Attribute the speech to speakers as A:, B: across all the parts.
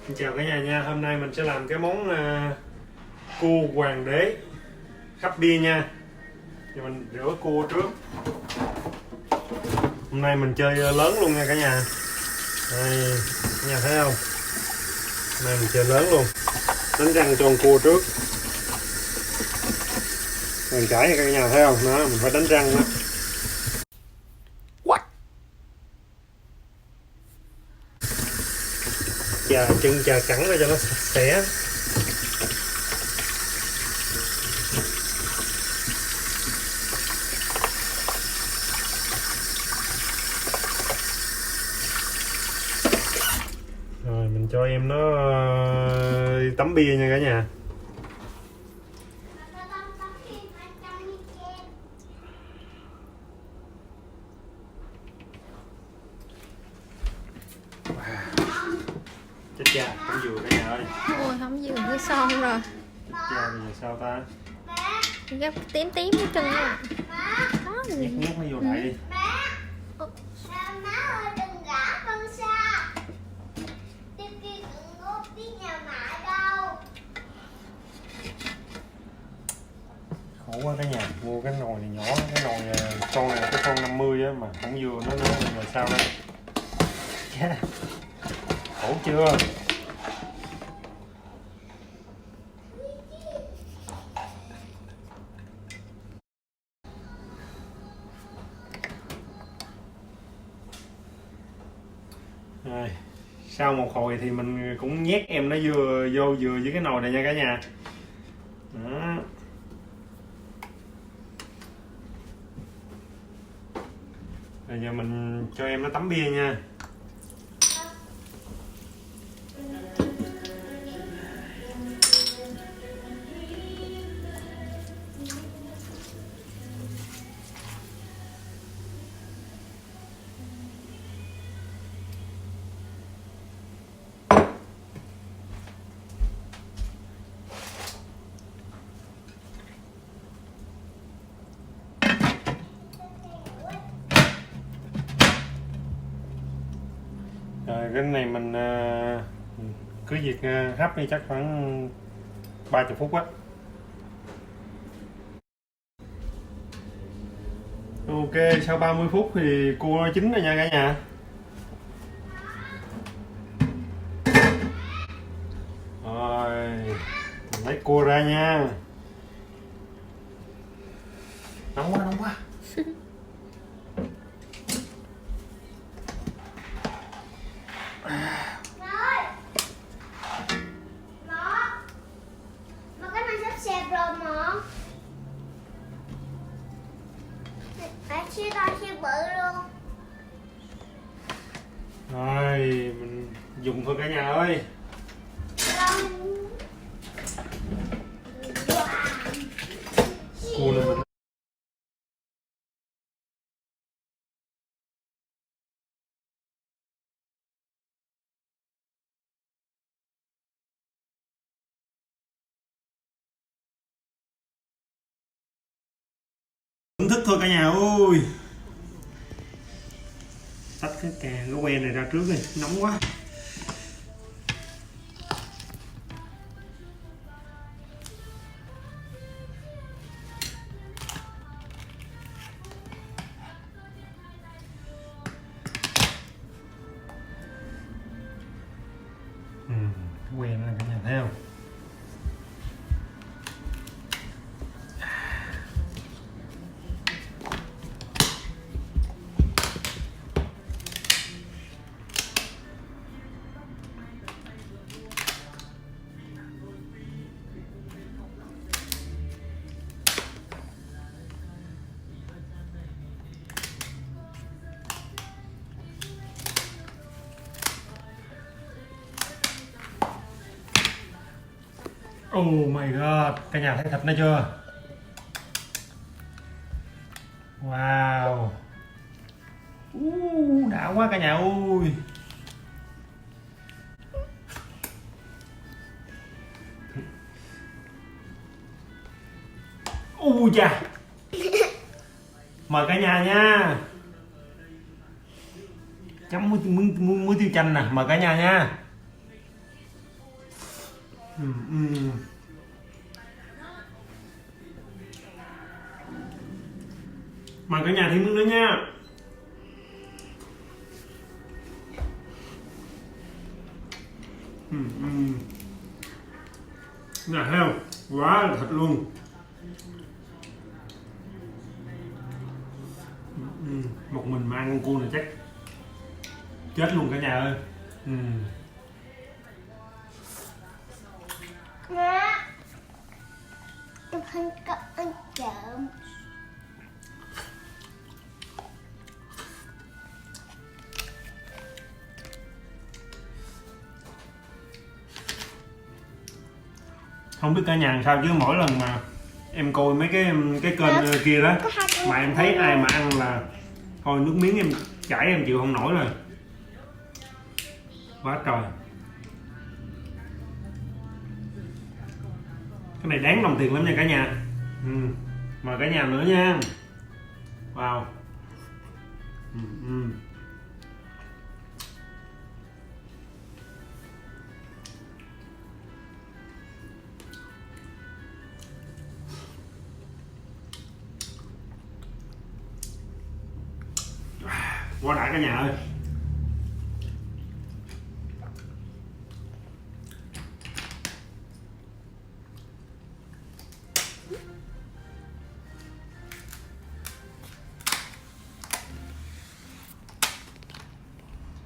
A: Xin chào cả nhà nha, hôm nay mình sẽ làm cái món cua hoàng đế hấp bia nha. Thì mình rửa cua trước. Hôm nay mình chơi lớn luôn nha cả nhà. Đây, cả nhà thấy không? Hôm nay mình chơi lớn luôn. Đánh răng cho con cua trước. Mình chảy nha cả nhà thấy không? Đó, mình phải đánh răng đó. Chà chân chà cẳng ra cho nó sạch sẽ. Rồi mình cho em nó tắm bia nha cả nhà. Chết cha, không vừa cả nhà ơi.
B: Ôi không vừa cái son rồi.
A: Chết cha, bây giờ sao ta?
B: Gấp tím tím hết trơn á. Đó
A: Nhét nhét nó vô lại đi. Khổ quá cả nhà, mua cái nồi này nhỏ, cái nồi con này là cái con 50 á mà không vừa nó nữa rồi sao đây? Chà, khổ chưa? Rồi, sau một hồi thì mình cũng nhét em nó vô với cái nồi này nha cả nhà. Đó. Bây giờ mình cho em nó tắm bia nha. Rồi cái này mình cứ việc hấp đi chắc khoảng 30 phút á. Ok, sau 30 phút thì cua nó chín rồi nha cả nhà. Rồi, mình lấy cua ra nha. Nóng quá, nóng quá. Rồi, mình dùng thôi cả nhà ơi. Cua này mình thưởng thức thôi cả nhà ơi. Tách cái que này ra trước đi, nóng quá. Cái que này cả nhà thấy không? Oh my god, cả nhà thấy thịt nó chưa? Wow. Đã quá cả nhà ơi. Chà. Mời cả nhà nha. Chấm muối tiêu chanh nè, mời cả nhà nha. Mời cả nhà thêm miếng nữa nha. Nè thấy không? Quá là thịt luôn. Một mình mà ăn con cua này chắc chết luôn cả nhà ơi.
C: Má, em không có ăn trộm.
A: Không biết cả nhà sao chứ mỗi lần mà em coi mấy cái kênh kia đó mà em thấy ai mà ăn là thôi nước miếng em chảy em chịu không nổi rồi. Quá trời. Cái này đáng đồng tiền lắm nha cả nhà. Mời cả nhà nữa nha. Wow. Quá đã cả nhà ơi.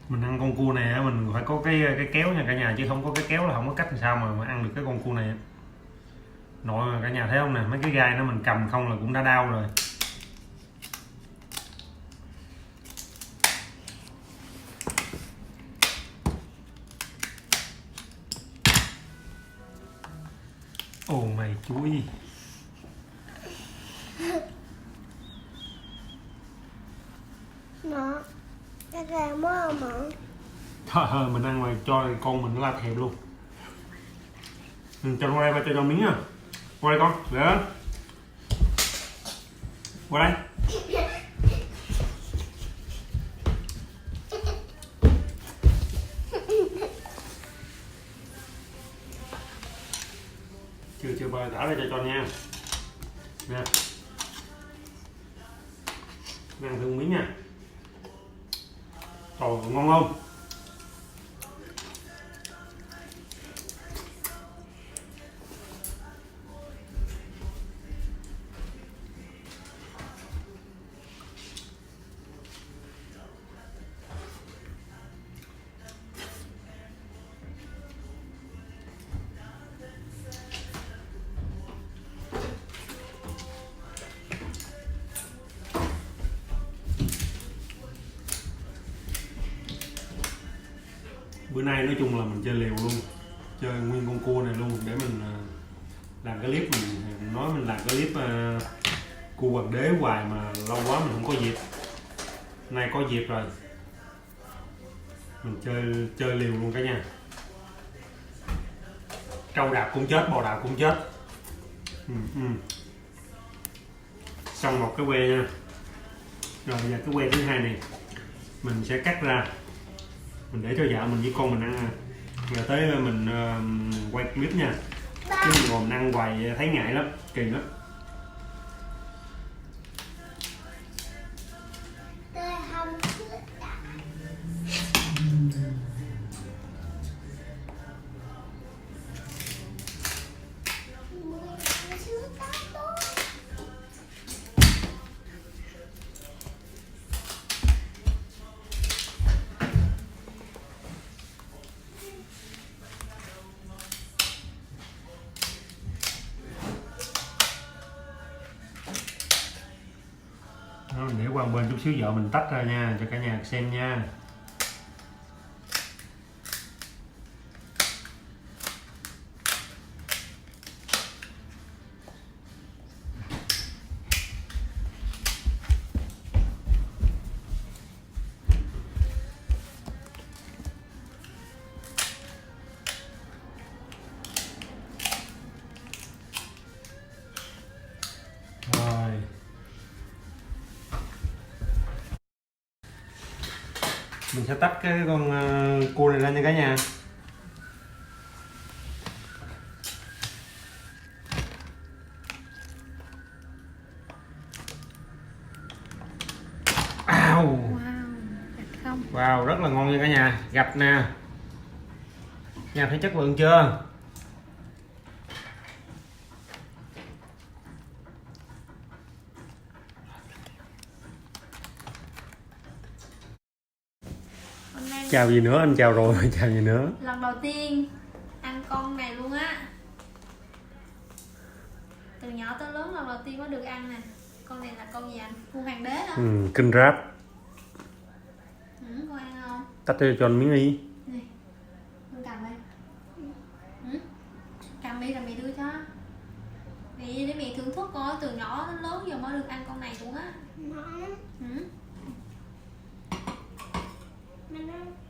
A: Mình ăn con cua này mình phải có cái kéo nha cả nhà, chứ không có cái kéo là không có cách làm sao mà ăn được cái con cua này. Nội mà cả nhà thấy không nè, mấy cái gai nó mình cầm không là cũng đã đau rồi. Ồ mày chuối.
C: Nó cái ra mơ mà.
A: Trời ơi, mình ăn mà cho con mình nó la thèm luôn. Cho qua đây, cho miếng nha. Qua đây con, để đó. Qua đây. Chưa bơi thả ra cho nha. Nè. Ăn thử miếng nha. Trời ngon không? Bữa nay nói chung là mình chơi liều luôn, chơi nguyên con cua này luôn để mình làm cái clip. Mình nói mình làm cái clip cua hoàng đế hoài mà lâu quá mình không có dịp. Nay có dịp rồi, mình chơi liều luôn cả nhà. Trâu đạp cũng chết, bò đạp cũng chết. Xong một cái que nha. Rồi giờ cái que thứ hai này mình sẽ cắt ra, mình để cho vợ mình với con mình ăn. Rồi tới mình quay clip nha, chứ mình còn ăn hoài thấy ngại lắm, kỳ lắm. Đó, để qua một bên chút xíu vợ mình tách ra nha, cho cả nhà xem nha. Rồi. Mình sẽ tách cái con cua này lên nha cả nhà. là ngon nha cả nhà. Gạch nè, nhà thấy chất lượng chưa?
B: Hôm nay
A: Chào gì nữa, anh chào rồi. Chào gì nữa.
B: lần đầu tiên ăn con này luôn á. Từ nhỏ tới lớn lần đầu tiên mới được ăn nè. Con này là con gì anh? Con hoàng đế hả?
A: Kinh ráp.
B: Con ăn không?
A: Tách cho anh miếng đi.
B: Này, con cầm đây. Cầm đi rồi mẹ đưa cho. Mẹ để mẹ thưởng thức coi, từ nhỏ đến lớn giờ mới được ăn con này luôn á.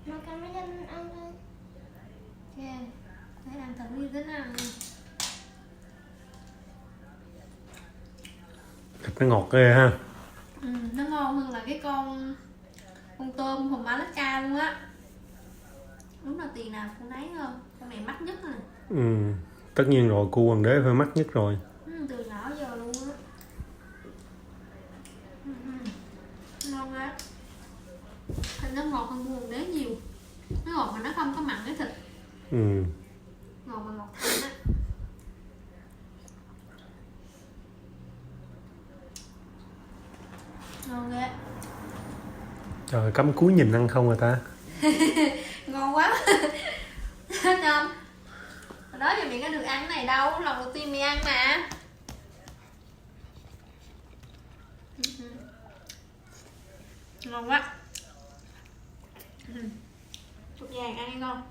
C: Nó cầm mấy chân ăn thôi.
B: Ok, để ăn thử như thế nào.
A: Thịt nó ngọt ghê ha.
B: Nó ngon hơn là cái con tôm hùm Alaska luôn á. Đúng là tiền nào cũng đấy hơn. Con này mắc nhất nè.
A: Tất nhiên rồi, cua hoàng đế phải mắc nhất rồi.
B: Từ nhỏ giờ luôn á. Ngon á. Thịt nó ngọt hơn cua hoàng đế nhiều. Nó ngọt mà nó không có mặn cái thịt. Ngọt mà ngọt thanh á. Ngon ghê.
A: Trời, cắm cúi nhìn ăn không rồi ta.
B: Ngon quá. Hết không? Hồi đó giờ mẹ có được ăn cái này đâu, lần đầu tiên mẹ ăn mà. Ngon quá. Chút vàng ăn hay không?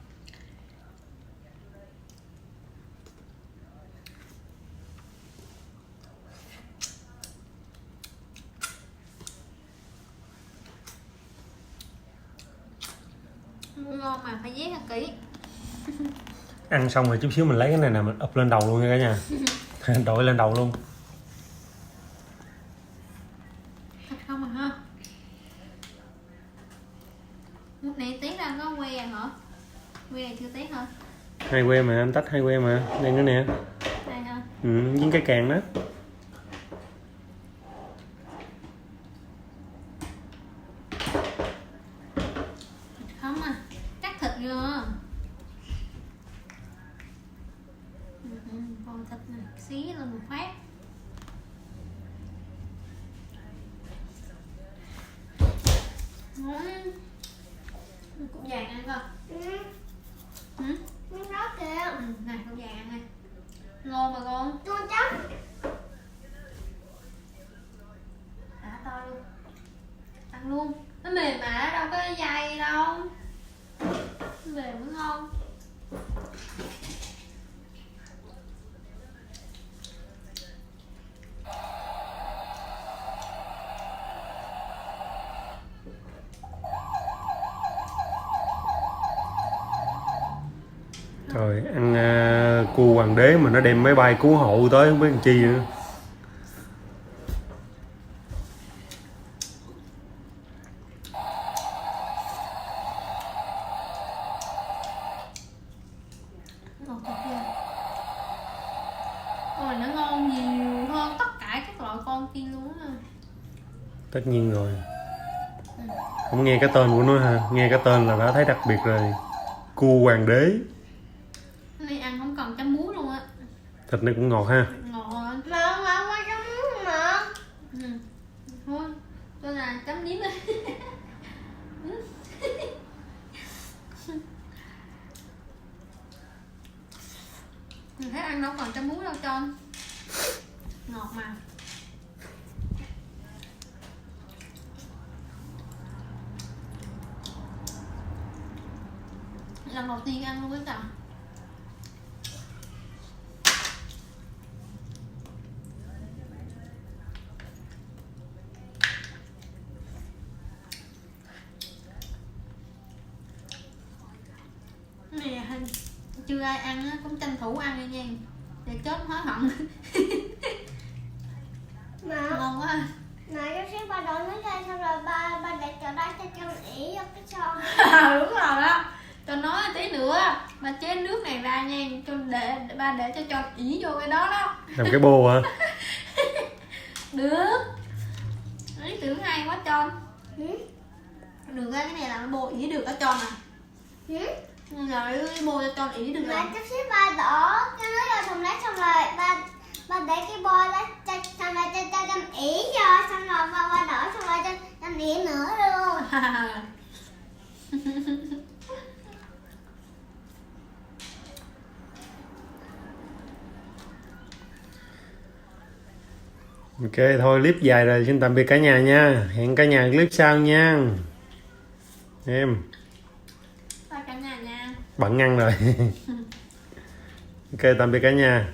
B: Ngon mà phải vét thật kỹ.
A: Ăn xong rồi chút xíu mình lấy cái này nè, mình ập lên đầu luôn nha cả nhà. Đội lên đầu luôn.
B: Thật không à ha. Lúc này tí ra có que hả? Que này chưa tí hả?
A: 2 que mà, anh tách 2 que mà. Đây nữa nè.
B: Đây hả?
A: Với cái càng đó.
B: Không à, cắt thịt chưa? Con thịt này xí lên một phát. Củ vàng ăn không?
C: Nó kìa.
B: Này củ vàng ăn này. Ngon mà con.
C: Tôi chấm.
B: Đã to luôn. Ăn luôn. Nó mềm mà, đâu có dai đâu. Nó mềm mới ngon.
A: Trời, ăn cua hoàng đế mà nó đem máy bay cứu hộ tới không biết làm chi nữa.
B: Ngọt thật ghê. Con này nó ngon nhiều hơn tất cả các loại con kia luôn á.
A: Tất nhiên rồi. Không nghe cái tên của nó ha, nghe cái tên là đã thấy đặc biệt rồi. Cua hoàng đế.
B: Cái này ăn không cần chấm muối luôn á.
A: Thịt này cũng ngọt ha.
B: Ngọt rồi.
C: Mà qua chấm muối mà.
B: Thôi, tôi là chấm nếm đi. Mình thấy ăn đâu còn chấm muối đâu Tròn. Ngọt mà. Lần đầu tiên ăn luôn á trời. Này hình chưa ai ăn á, cũng tranh thủ ăn đi nha. Để chết hối hận. Ngon quá.
C: Mà chút xíu ba đổ nước ra xong rồi ba để cho đó cho con ỉ vô cái son.
B: Đúng rồi đó. Cho nói tí nữa mà chế nước này ra nha, cho ba để cho Tròn ỉ vô cái đó đó.
A: Làm cái bô hả?
B: Được. Ý tưởng hay quá Tròn. Đường ra cái này là bồ ý được ở tròn à.
C: Ừ?
B: Rồi bồ cho tròn ý được rồi.
C: Mà chút xíu ba đổ cái nó vào thùng rác xong rồi ba để cái bôi đó xong rồi cho trong ỉ vô xong rồi ba đổ xong rồi cho trong ỉ nữa luôn.
A: Ok thôi, clip dài rồi, xin tạm biệt cả nhà nha, hẹn cả nhà clip sau nha em.
B: Bye cả nhà nha.
A: Bận ngăn rồi. Ok tạm biệt cả nhà.